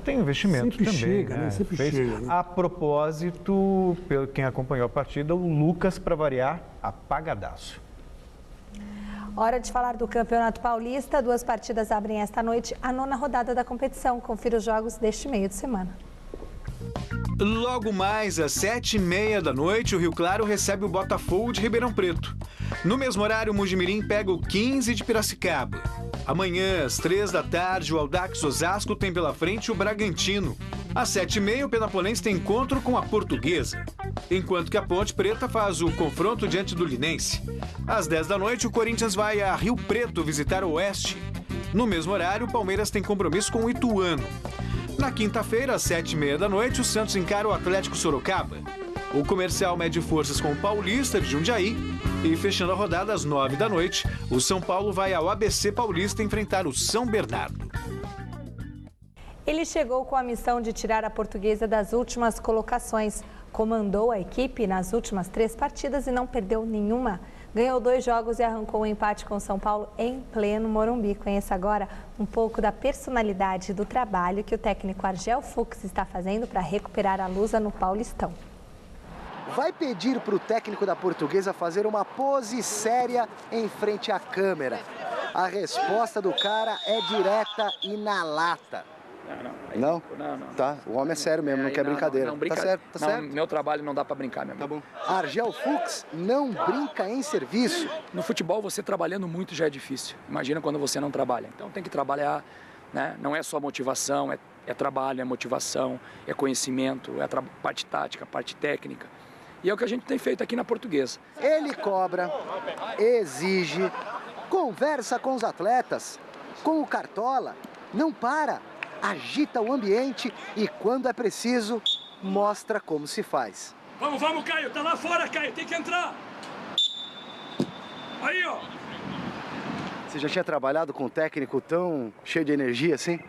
Tem investimento sempre também. Chega, né? Sempre chega, né? A propósito, pelo quem acompanhou a partida, o Lucas, para variar, apagadaço. Hora de falar do Campeonato Paulista. 2 partidas abrem esta noite a 9ª rodada da competição. Confira os jogos deste meio de semana. Logo mais às 7h30 da noite, o Rio Claro recebe o Botafogo de Ribeirão Preto. No mesmo horário, o Mojimirim pega o 15 de Piracicaba. Amanhã, às 3 da tarde, o Audax Osasco tem pela frente o Bragantino. Às 7h30, o Penapolense tem encontro com a Portuguesa, enquanto que a Ponte Preta faz o confronto diante do Linense. Às 10 da noite, o Corinthians vai a Rio Preto visitar o Oeste. No mesmo horário, o Palmeiras tem compromisso com o Ituano. Na quinta-feira, às 7h30 da noite, o Santos encara o Atlético Sorocaba. O Comercial mede forças com o Paulista de Jundiaí. E fechando a rodada às 9 da noite, o São Paulo vai ao ABC Paulista enfrentar o São Bernardo. Ele chegou com a missão de tirar a Portuguesa das últimas colocações. Comandou a equipe nas últimas 3 partidas e não perdeu nenhuma. Ganhou 2 jogos e arrancou um empate com o São Paulo em pleno Morumbi. Conheça agora um pouco da personalidade do trabalho que o técnico Argel Fux está fazendo para recuperar a Lusa no Paulistão. Vai pedir para o técnico da Portuguesa fazer uma pose séria em frente à câmera. A resposta do cara é direta e na lata. Não? Tá, o homem é sério mesmo, não quer brincadeira. Tá certo, tá certo. Meu trabalho não dá pra brincar mesmo. Tá bom. Argel Fux não brinca em serviço. No futebol, você trabalhando muito já é difícil. Imagina quando você não trabalha. Então tem que trabalhar, né? Não é só motivação, é trabalho, é motivação, é conhecimento, é parte tática, parte técnica. E é o que a gente tem feito aqui na Portuguesa. Ele cobra, exige, conversa com os atletas, com o Cartola, não para. Agita o ambiente e, quando é preciso, mostra como se faz. Vamos, Caio. Tá lá fora, Caio. Tem que entrar. Aí, ó. Você já tinha trabalhado com um técnico tão cheio de energia assim?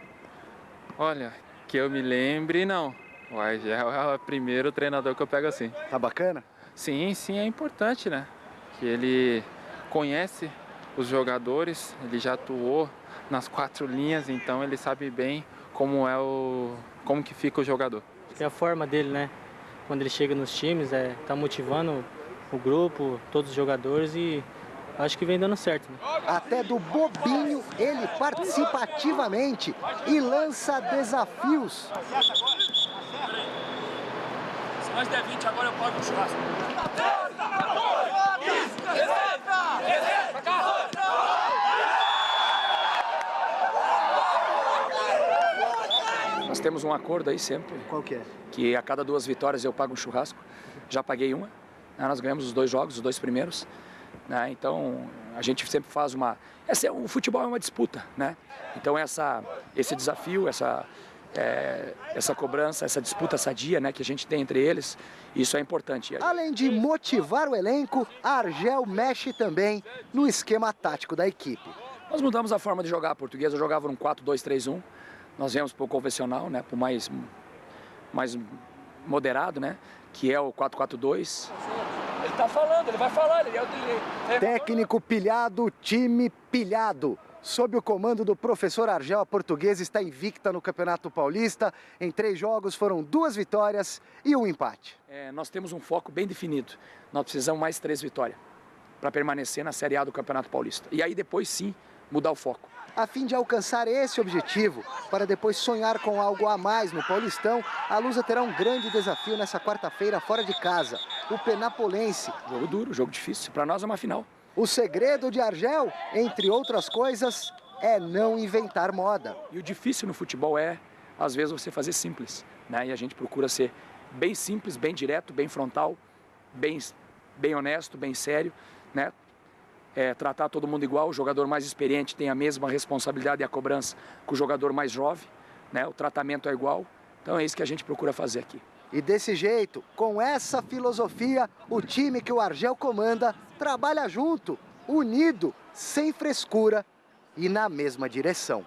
Olha, que eu me lembre, não. O Argel é o primeiro treinador que eu pego assim. Tá bacana? Sim, é importante, né? Que ele conhece os jogadores, ele já atuou nas 4 linhas, então ele sabe bem como que fica o jogador. É a forma dele, né? Quando ele chega nos times, tá motivando o grupo, todos os jogadores e acho que vem dando certo. Né? Até do bobinho, ele participa ativamente e lança desafios. Se nós der 20, agora eu pago o churrasco. Nós temos um acordo aí sempre. Qual que é? Que a cada 2 vitórias eu pago um churrasco. Já paguei uma. Né? Nós ganhamos os 2 jogos, os 2 primeiros. Né? Então, a gente sempre faz uma... o futebol é uma disputa, né? Então, esse desafio, essa cobrança, essa disputa sadia, né, que a gente tem entre eles, isso é importante. Além de motivar o elenco, a Argel mexe também no esquema tático da equipe. Nós mudamos a forma de jogar. A Portuguesa jogava num 4-2-3-1. Nós viemos para o convencional, né, para o mais moderado, né, que é o 4-4-2. Ele tá falando, ele vai falar. Técnico pilhado, time pilhado. Sob o comando do professor Argel, a Portuguesa está invicta no Campeonato Paulista. Em 3 jogos foram 2 vitórias e 1 empate. Nós temos um foco bem definido. Nós precisamos mais 3 vitórias para permanecer na Série A do Campeonato Paulista. E aí depois sim, mudar o foco. A fim de alcançar esse objetivo, para depois sonhar com algo a mais no Paulistão, a Lusa terá um grande desafio nessa quarta-feira fora de casa, o Penapolense. Jogo duro, jogo difícil. Para nós é uma final. O segredo de Argel, entre outras coisas, é não inventar moda. E o difícil no futebol é, às vezes, você fazer simples, né? E a gente procura ser bem simples, bem direto, bem frontal, bem honesto, bem sério, né? Tratar todo mundo igual. O jogador mais experiente tem a mesma responsabilidade e a cobrança que o jogador mais jovem, né? O tratamento é igual. Então é isso que a gente procura fazer aqui. E desse jeito, com essa filosofia, o time que o Argel comanda trabalha junto, unido, sem frescura e na mesma direção.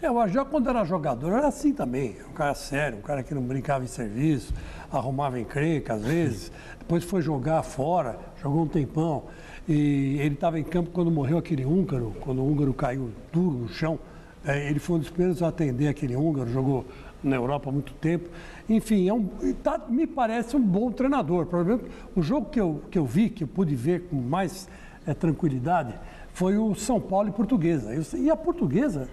O Argel, quando era jogador, era assim também. Um cara sério, um cara que não brincava em serviço, arrumava encrenca às vezes. Depois foi jogar fora, jogou um tempão. E ele estava em campo quando morreu aquele húngaro, quando o húngaro caiu duro no chão. Ele foi um dos primeiros a atender aquele húngaro, jogou na Europa há muito tempo. Enfim, me parece um bom treinador. Por exemplo, o jogo que eu vi, que eu pude ver com mais tranquilidade, foi o São Paulo e Portuguesa. E a Portuguesa,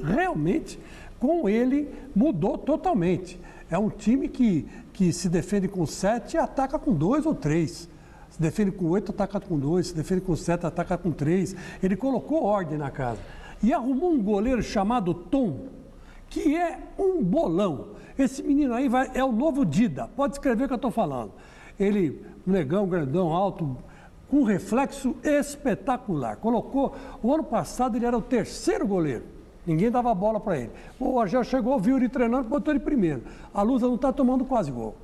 realmente, com ele, mudou totalmente. É um time que se defende com 7 e ataca com 2 ou 3. Se defende com 8, ataca com 2. Se defende com 7, ataca com 3. Ele colocou ordem na casa. E arrumou um goleiro chamado Tom, que é um bolão. Esse menino aí é o novo Dida. Pode escrever o que eu estou falando. Ele, negão, grandão, alto, com reflexo espetacular. O ano passado ele era o 3º goleiro. Ninguém dava bola para ele. O Argel chegou, viu ele treinando, botou ele primeiro. A Lusa não está tomando quase gol.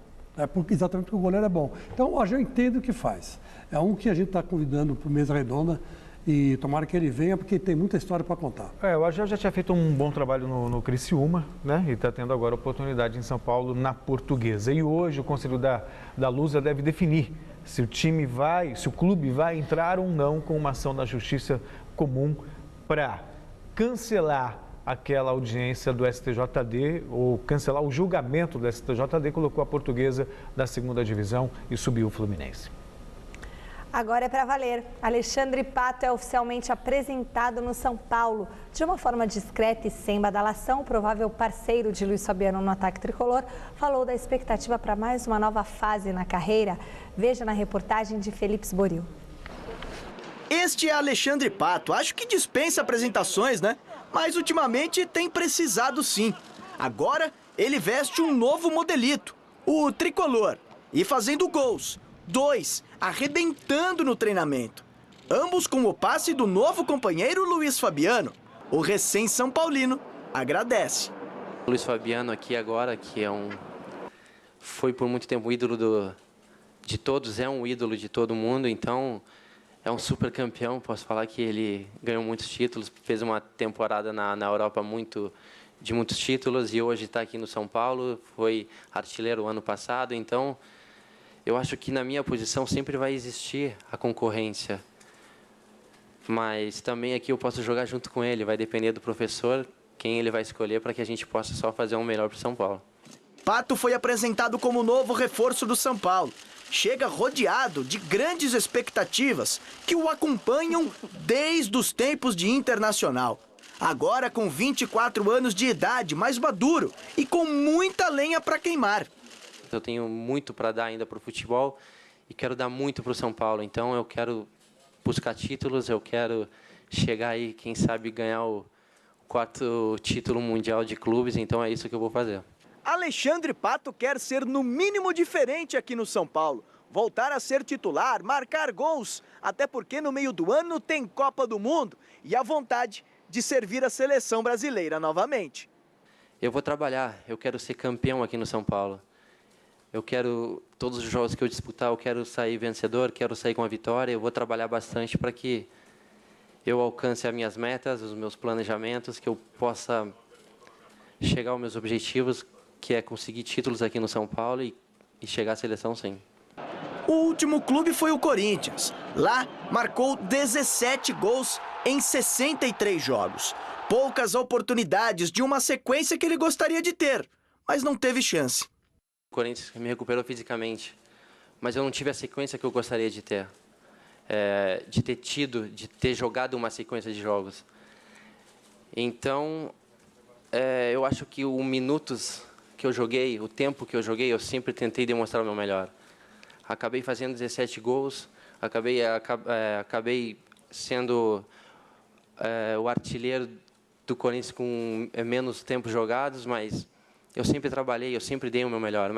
Exatamente porque o goleiro é bom. Então o Argel entende o que faz. É um que a gente está convidando para o Mesa Redonda e tomara que ele venha, porque tem muita história para contar. O Argel já tinha feito um bom trabalho no Criciúma, né? E está tendo agora a oportunidade em São Paulo na Portuguesa. E hoje o Conselho da Lusa deve definir se o clube vai entrar ou não com uma ação da Justiça Comum para cancelar aquela audiência do STJD ou cancelar o julgamento do STJD, colocou a Portuguesa da 2ª divisão e subiu o Fluminense. Agora é para valer. Alexandre Pato é oficialmente apresentado no São Paulo. De uma forma discreta e sem badalação, o provável parceiro de Luiz Fabiano no ataque tricolor falou da expectativa para mais uma nova fase na carreira. Veja na reportagem de Felipe Sboril. Este é Alexandre Pato. Acho que dispensa apresentações, né? Mas ultimamente tem precisado sim. Agora ele veste um novo modelito, o tricolor, e fazendo gols. 2, arrebentando no treinamento. Ambos com o passe do novo companheiro Luiz Fabiano. O recém-São Paulino agradece. O Luiz Fabiano aqui agora, que foi por muito tempo ídolo de todos, é um ídolo de todo mundo, então é um super campeão. Posso falar que ele ganhou muitos títulos, fez uma temporada na Europa de muitos títulos e hoje está aqui no São Paulo, foi artilheiro ano passado, então eu acho que na minha posição sempre vai existir a concorrência, mas também aqui eu posso jogar junto com ele, vai depender do professor, quem ele vai escolher para que a gente possa só fazer um melhor para o São Paulo. Pato foi apresentado como novo reforço do São Paulo. chega rodeado de grandes expectativas que o acompanham desde os tempos de Internacional. Agora com 24 anos de idade, mais maduro e com muita lenha para queimar. Eu tenho muito para dar ainda para o futebol e quero dar muito para o São Paulo. Então eu quero buscar títulos, eu quero chegar aí, quem sabe, ganhar o 4º título mundial de clubes. Então é isso que eu vou fazer. Alexandre Pato quer ser no mínimo diferente aqui no São Paulo. Voltar a ser titular, marcar gols, até porque no meio do ano tem Copa do Mundo e a vontade de servir a seleção brasileira novamente. Eu vou trabalhar, eu quero ser campeão aqui no São Paulo. Eu quero, todos os jogos que eu disputar, eu quero sair vencedor, quero sair com a vitória. Eu vou trabalhar bastante para que eu alcance as minhas metas, os meus planejamentos, que eu possa chegar aos meus objetivos, que é conseguir títulos aqui no São Paulo e chegar à seleção, sim. O último clube foi o Corinthians. Lá, marcou 17 gols em 63 jogos. Poucas oportunidades de uma sequência que ele gostaria de ter, mas não teve chance. O Corinthians me recuperou fisicamente, mas eu não tive a sequência que eu gostaria de ter. De ter jogado uma sequência de jogos. Então, eu acho que os minutos que eu joguei, o tempo que eu joguei, eu sempre tentei demonstrar o meu melhor. Acabei fazendo 17 gols, acabei sendo o artilheiro do Corinthians com menos tempo jogados, mas eu sempre trabalhei, eu sempre dei o meu melhor.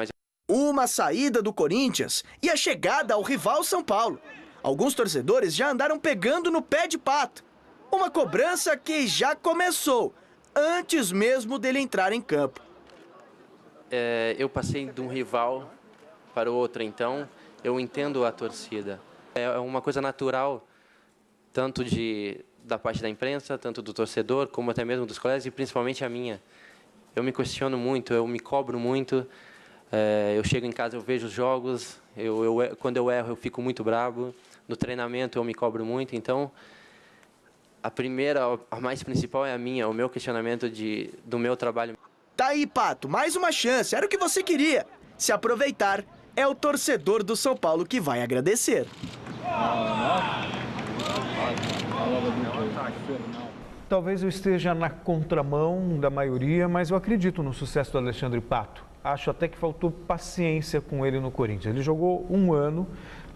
Uma saída do Corinthians e a chegada ao rival São Paulo. Alguns torcedores já andaram pegando no pé de Pato. Uma cobrança que já começou, antes mesmo dele entrar em campo. Eu passei de um rival para o outro, então eu entendo a torcida. É uma coisa natural, tanto da parte da imprensa, tanto do torcedor, como até mesmo dos colegas, e principalmente a minha. Eu me questiono muito, eu me cobro muito. Eu chego em casa, eu vejo os jogos, quando eu erro eu fico muito bravo. No treinamento eu me cobro muito, então a mais principal é a minha, o meu questionamento do meu trabalho. Tá aí, Pato, mais uma chance, era o que você queria. Se aproveitar, é o torcedor do São Paulo que vai agradecer. Talvez eu esteja na contramão da maioria, mas eu acredito no sucesso do Alexandre Pato. Acho até que faltou paciência com ele no Corinthians. Ele jogou um ano,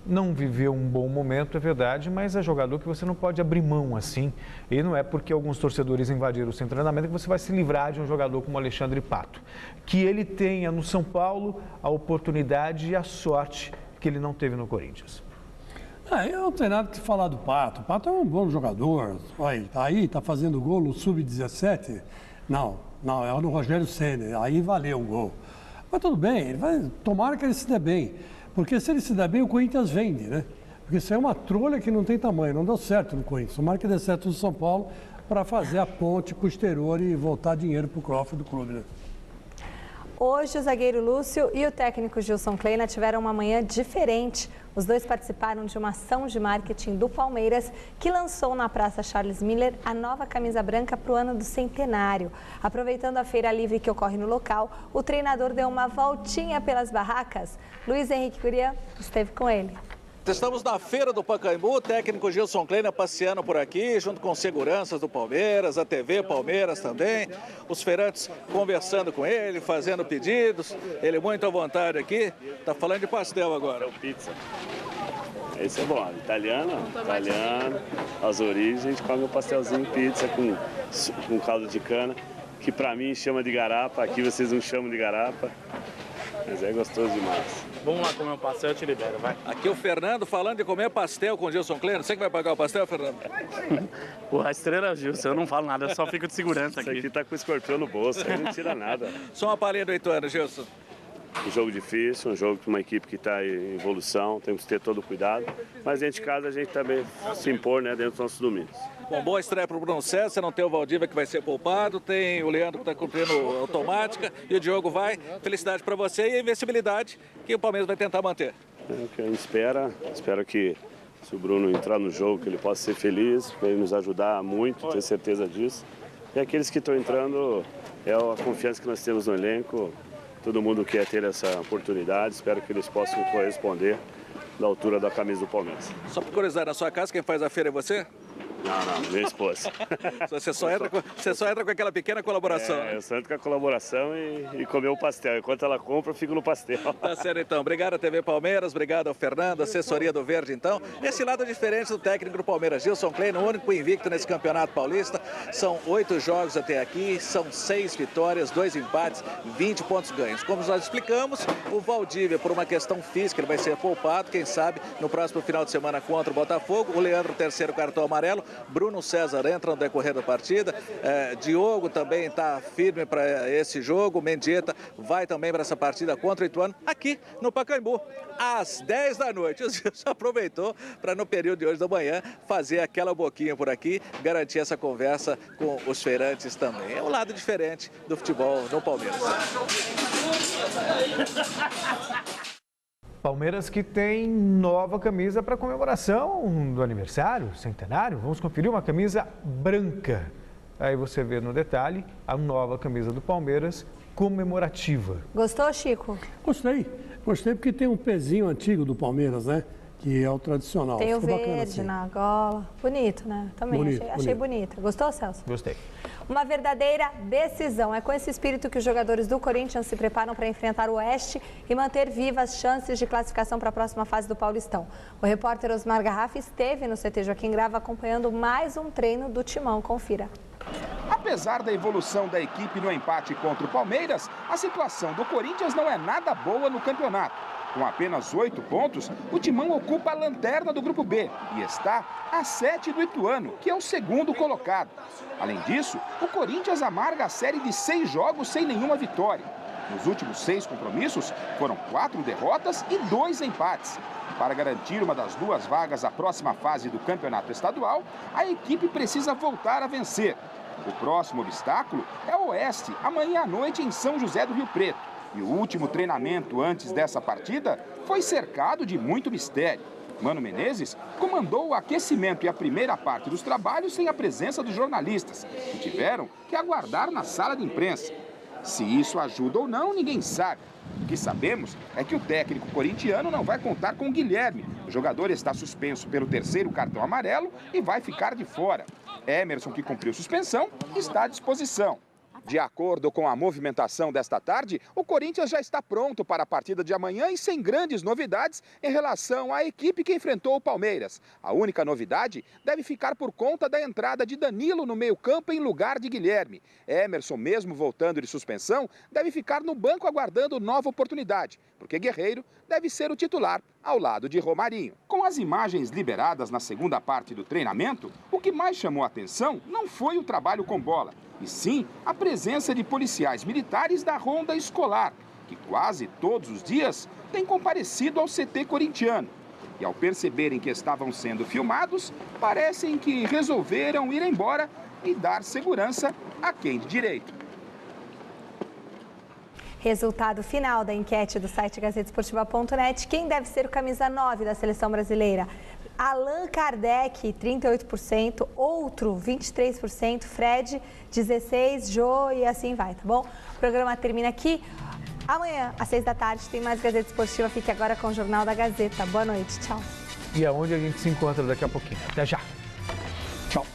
não viveu um bom momento, é verdade, mas é jogador que você não pode abrir mão assim. E não é porque alguns torcedores invadiram o seu treinamento que você vai se livrar de um jogador como Alexandre Pato. Que ele tenha no São Paulo a oportunidade e a sorte que ele não teve no Corinthians. Eu não tenho nada que falar do Pato. O Pato é um bom jogador. Aí tá fazendo gol no Sub-17. Não, é no Rogério Ceni. Aí valeu o gol. Mas tudo bem, tomara que ele se dê bem. Porque se ele se der bem, o Corinthians vende, né? Porque isso é uma trolha que não tem tamanho, não deu certo no Corinthians. Tomara que dê certo no São Paulo para fazer a ponte com o exterior e voltar dinheiro para o cofre do clube, né? Hoje, o zagueiro Lúcio e o técnico Gilson Kleina tiveram uma manhã diferente. Os dois participaram de uma ação de marketing do Palmeiras, que lançou na Praça Charles Miller a nova camisa branca para o ano do centenário. Aproveitando a feira livre que ocorre no local, o treinador deu uma voltinha pelas barracas. Luiz Henrique Curian esteve com ele. Estamos na feira do Pacaembu, o técnico Gilson Kleina passeando por aqui, junto com seguranças do Palmeiras, a TV Palmeiras também, os feirantes conversando com ele, fazendo pedidos, ele muito à vontade aqui, tá falando de pastel agora. Pizza. Esse é bom, italiano, as origens, a gente come um pastelzinho pizza com caldo de cana, que pra mim chama de garapa, aqui vocês não chamam de garapa, mas é gostoso demais. Vamos lá comer um pastel, eu te libero, vai. Aqui o Fernando falando de comer pastel com o Gilson Kleina. Você que vai pagar o pastel, Fernando? A estrela é o Gilson, eu não falo nada, eu só fico de segurança aqui. Isso aqui tá com o escorpião no bolso, aí não tira nada. Só uma palhinha do Ituano, Gilson. Um jogo difícil, um jogo de uma equipe que está em evolução, temos que ter todo o cuidado. Mas dentro de casa a gente também se impor, né, dentro dos nossos domínios. Bom, boa estreia para o Bruno César, você não tem o Valdívia que vai ser poupado, tem o Leandro que está cumprindo automática e o Diogo vai. Felicidade para você e a invencibilidade que o Palmeiras vai tentar manter. É o que a gente espero que se o Bruno entrar no jogo, que ele possa ser feliz, que ele nos ajudar muito, ter certeza disso. E aqueles que estão entrando, é a confiança que nós temos no elenco, Todo mundo quer ter essa oportunidade, espero que eles possam corresponder da altura da camisa do Palmeiras. Só por curiosidade, na sua casa quem faz a feira é você? Não, minha esposa. Você só entra com aquela pequena colaboração. Eu só entro com a colaboração e comer o pastel. Enquanto ela compra, eu fico no pastel. Tá certo, então. Obrigado, TV Palmeiras. Obrigado ao Fernando, assessoria do Verde, então. Esse lado diferente do técnico do Palmeiras, Gilson Kleina, o único invicto nesse campeonato paulista. São 8 jogos até aqui, são 6 vitórias, 2 empates, 20 pontos ganhos. Como nós explicamos, o Valdívia, por uma questão física, ele vai ser poupado, quem sabe, no próximo final de semana contra o Botafogo. O Leandro, terceiro cartão amarelo. Bruno César entra no decorrer da partida. Diogo também está firme para esse jogo. Mendieta vai também para essa partida contra o Ituano, aqui no Pacaembu, às 10 da noite. O Gilson aproveitou para, no período de hoje da manhã, fazer aquela boquinha por aqui, garantir essa conversa com os feirantes também. É um lado diferente do futebol no Palmeiras. Palmeiras que tem nova camisa para comemoração do aniversário, centenário. Vamos conferir uma camisa branca. Aí você vê no detalhe a nova camisa do Palmeiras comemorativa. Gostou, Chico? Gostei porque tem um pezinho antigo do Palmeiras, né? Que é o tradicional. Tem o Ficou bacana, verde assim. na gola. Bonito, né? Também achei bonita. Gostou, Celso? Gostei. Uma verdadeira decisão. É com esse espírito que os jogadores do Corinthians se preparam para enfrentar o Oeste e manter vivas as chances de classificação para a próxima fase do Paulistão. O repórter Osmar Garrafa esteve no CT Joaquim Grava acompanhando mais um treino do Timão. Confira. Apesar da evolução da equipe no empate contra o Palmeiras, a situação do Corinthians não é nada boa no campeonato. Com apenas 8 pontos, o Timão ocupa a lanterna do Grupo B e está a 7 do Ituano, que é o segundo colocado. Além disso, o Corinthians amarga a série de 6 jogos sem nenhuma vitória. Nos últimos 6 compromissos, foram 4 derrotas e 2 empates. Para garantir uma das 2 vagas à próxima fase do campeonato estadual, a equipe precisa voltar a vencer. O próximo obstáculo é o Oeste, amanhã à noite em São José do Rio Preto. E o último treinamento antes dessa partida foi cercado de muito mistério. Mano Menezes comandou o aquecimento e a primeira parte dos trabalhos sem a presença dos jornalistas, que tiveram que aguardar na sala de imprensa. Se isso ajuda ou não, ninguém sabe. O que sabemos é que o técnico corintiano não vai contar com o Guilherme. O jogador está suspenso pelo 3º cartão amarelo e vai ficar de fora. Emerson, que cumpriu suspensão, está à disposição. De acordo com a movimentação desta tarde, o Corinthians já está pronto para a partida de amanhã e sem grandes novidades em relação à equipe que enfrentou o Palmeiras. A única novidade deve ficar por conta da entrada de Danilo no meio-campo em lugar de Guilherme. Emerson, mesmo voltando de suspensão, deve ficar no banco aguardando nova oportunidade, porque Guerreiro deve ser o titular ao lado de Romarinho. Com as imagens liberadas na segunda parte do treinamento, o que mais chamou a atenção não foi o trabalho com bola, e sim a presença de policiais militares da Ronda Escolar, que quase todos os dias têm comparecido ao CT corintiano. E ao perceberem que estavam sendo filmados, parecem que resolveram ir embora e dar segurança a quem de direito. Resultado final da enquete do site gazetesportiva.net. Quem deve ser o camisa 9 da seleção brasileira? Allan Kardec, 38%, outro, 23%, Fred, 16%, Jô e assim vai, tá bom? O programa termina aqui. Amanhã, às 6 da tarde, tem mais Gazeta Esportiva. Fique agora com o Jornal da Gazeta. Boa noite, tchau. E aonde a gente se encontra daqui a pouquinho. Até já. Tchau.